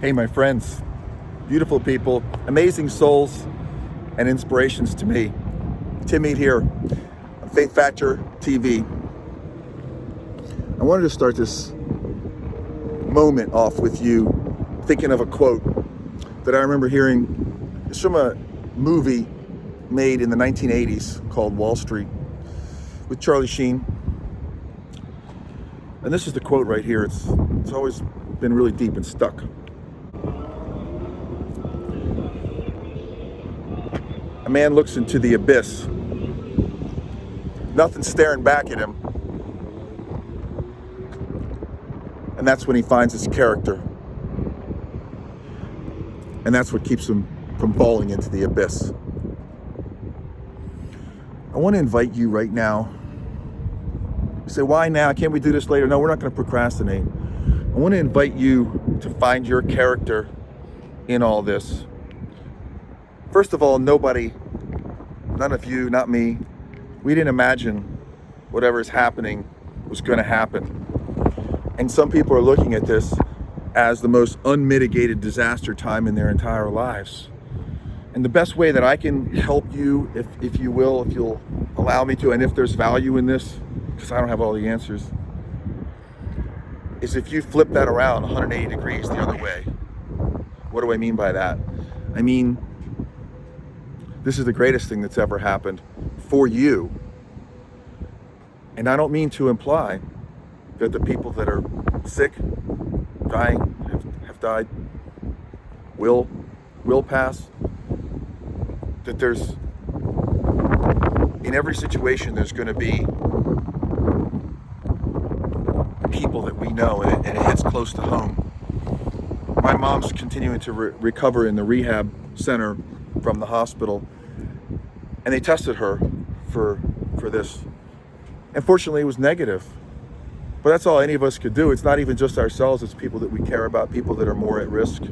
Hey, my friends, beautiful people, amazing souls, and inspirations to me. Tim Eat here on Faith Factor TV. I wanted to start this moment off with you thinking of a quote that I remember hearing. It's from a movie made in the 1980s called Wall Street with Charlie Sheen. And this is the quote right here. It's always been really deep and stuck. A man looks into the abyss. Nothing's staring back at him. And that's when he finds his character. And that's what keeps him from falling into the abyss. I want to invite you right now. You say, why now? Can't we do this later? No, we're not going to procrastinate. I want to invite you to find your character in all this. First of all, nobody, none of you, not me, we didn't imagine whatever is happening was going to happen. And some people are looking at this as the most unmitigated disaster time in their entire lives. And the best way that I can help you, if you will, if you'll allow me to, and if there's value in this, because I don't have all the answers, is if you flip that around 180 degrees the other way. What do I mean by that? I mean, this is the greatest thing that's ever happened for you. And I don't mean to imply that the people that are sick, dying, have died, will pass. That there's, in every situation, there's going to be people that we know, and it hits close to home. My mom's continuing to recover in the rehab center from the hospital, and they tested her for this. Unfortunately, it was negative. But that's all any of us could do. It's not even just ourselves, it's people that we care about, people that are more at risk.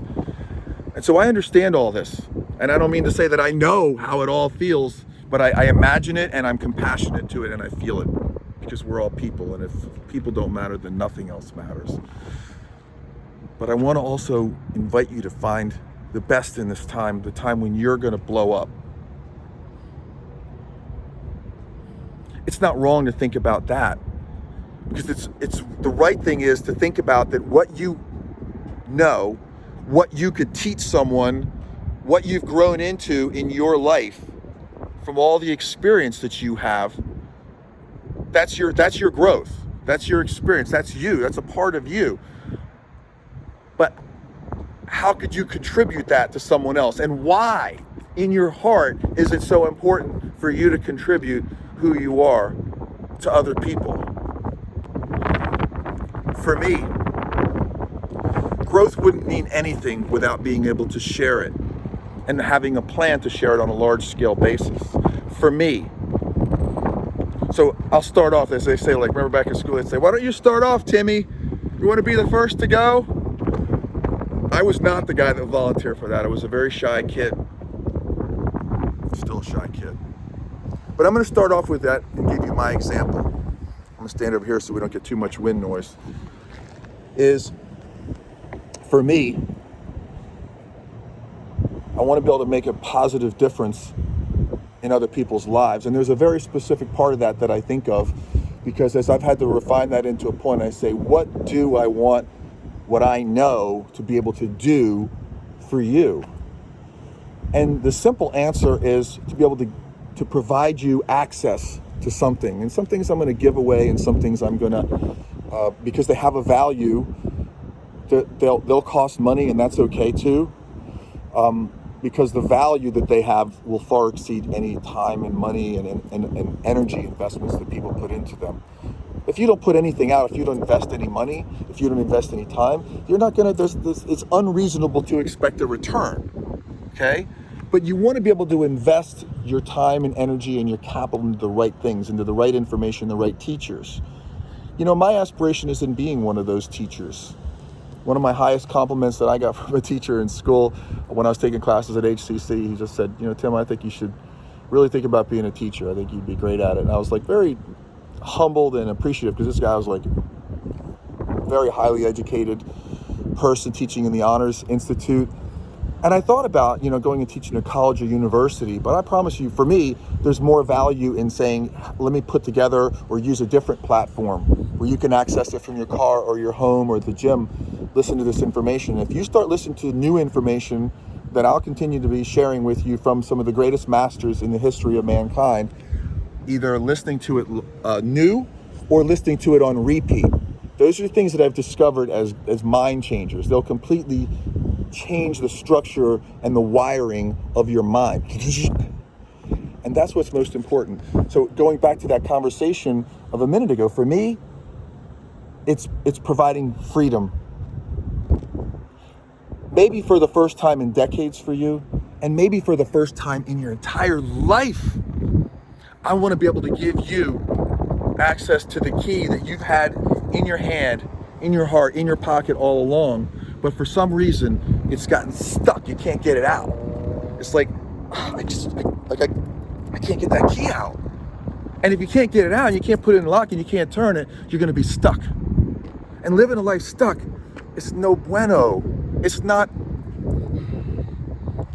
And so I understand all this. And I don't mean to say that I know how it all feels, but I imagine it, and I'm compassionate to it, and I feel it. Because we're all people, and if people don't matter, then nothing else matters. But I want to also invite you to find the best in this time, the time when you're going to blow up. It's not wrong to think about that, because it's the right thing is to think about that what you know, what you could teach someone, what you've grown into in your life from all the experience that you have. That's your growth. That's your experience. That's you. That's a part of you. But how could you contribute that to someone else? And why, in your heart, is it so important for you to contribute who you are to other people? For me, growth wouldn't mean anything without being able to share it and having a plan to share it on a large-scale basis. For me. So I'll start off, as they say, like, remember back in school, they'd say, why don't you start off, Timmy? You want to be the first to go? I was not the guy that volunteered for that. I was a very shy kid. Still a shy kid. But I'm going to start off with that and give you my example. I'm going to stand over here so we don't get too much wind noise. Is, for me, I want to be able to make a positive difference in other people's lives. And there's a very specific part of that I think of, because as I've had to refine that into a point, I say, what do I want, what I know, to be able to do for you? And the simple answer is to be able to provide you access to something. And some things I'm going to give away, and some things I'm going to, because they have a value, they'll cost money, and that's okay too. Because the value that they have will far exceed any time and money and energy investments that people put into them. If you don't put anything out, if you don't invest any money, if you don't invest any time, you're not going to, it's unreasonable to expect a return, okay? But you want to be able to invest your time and energy and your capital into the right things, into the right information, the right teachers. You know, my aspiration is in being one of those teachers. One of my highest compliments that I got from a teacher in school when I was taking classes at HCC, he just said, you know, Tim, I think you should really think about being a teacher. I think you'd be great at it. And I was like very humbled and appreciative, because this guy was like very highly educated, person teaching in the Honors Institute. And I thought about, going and teaching at college or university, but I promise you, for me, there's more value in saying, let me put together or use a different platform where you can access it from your car or your home or the gym, listen to this information. If you start listening to new information that I'll continue to be sharing with you from some of the greatest masters in the history of mankind, either listening to it new or listening to it on repeat. Those are the things that I've discovered as mind changers. They'll completely change the structure and the wiring of your mind. And that's what's most important. So going back to that conversation of a minute ago, for me, it's providing freedom. Maybe for the first time in decades for you, and maybe for the first time in your entire life, I want to be able to give you access to the key that you've had in your hand, in your heart, in your pocket all along, but for some reason it's gotten stuck. You can't get it out. It's like, I can't get that key out. And if you can't get it out, you can't put it in the lock and you can't turn it, you're gonna be stuck. And living a life stuck, it's no bueno. It's not,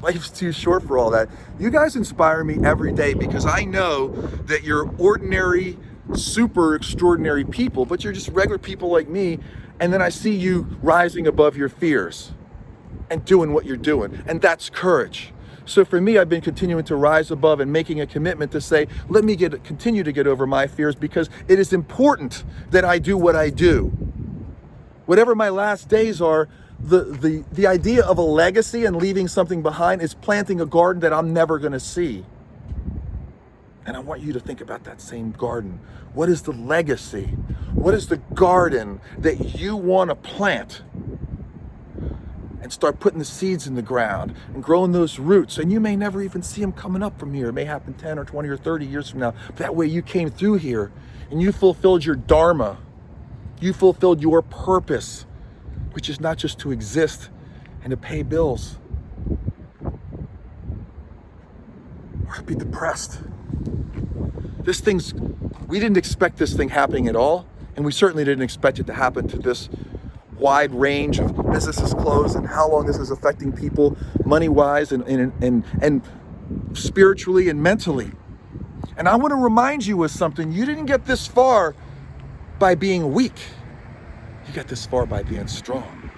life's too short for all that. You guys inspire me every day because I know that you're ordinary, super extraordinary people, but you're just regular people like me. And then I see you rising above your fears and doing what you're doing. And that's courage. So for me, I've been continuing to rise above and making a commitment to say, let me continue to get over my fears because it is important that I do what I do. Whatever my last days are, the idea of a legacy and leaving something behind is planting a garden that I'm never gonna see. And I want you to think about that same garden. What is the legacy? What is the garden that you want to plant? And start putting the seeds in the ground and growing those roots. And you may never even see them coming up from here. It may happen 10 or 20 or 30 years from now. But that way you came through here and you fulfilled your dharma. You fulfilled your purpose, which is not just to exist and to pay bills or to be depressed. We didn't expect this thing happening at all, and we certainly didn't expect it to happen to this wide range of businesses closed and how long this is affecting people money-wise and spiritually and mentally. And I want to remind you of something. You didn't get this far by being weak. You got this far by being strong.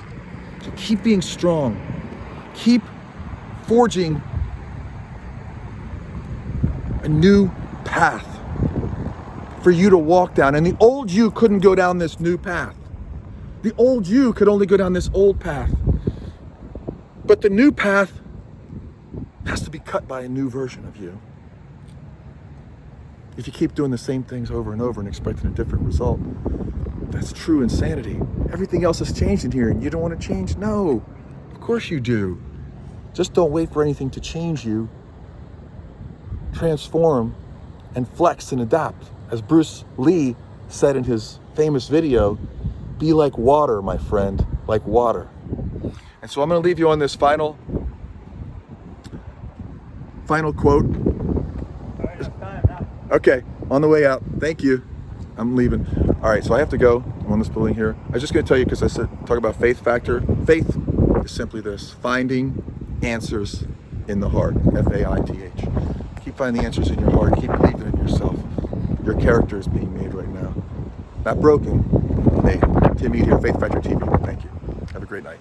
So keep being strong. Keep forging a new path for you to walk down. And the old you couldn't go down this new path. The old you could only go down this old path. But the new path has to be cut by a new version of you. If you keep doing the same things over and over and expecting a different result, that's true insanity. Everything else has changed in here and you don't want to change? No, of course you do. Just don't wait for anything to change you. Transform and flex and adapt. As Bruce Lee said in his famous video, be like water, my friend, like water. And so I'm going to leave you on this final quote. Okay, on the way out. Thank you. I'm leaving. All right, so I have to go. I'm on this building here. I was just going to tell you because I said talk about faith factor. Faith is simply this: finding answers in the heart. F-A-I-T-H. Keep finding the answers in your heart. Keep believing in yourself. Your character is being made right now. Not broken, made. Tim Eat here, Faith Factor TV. Thank you. Have a great night.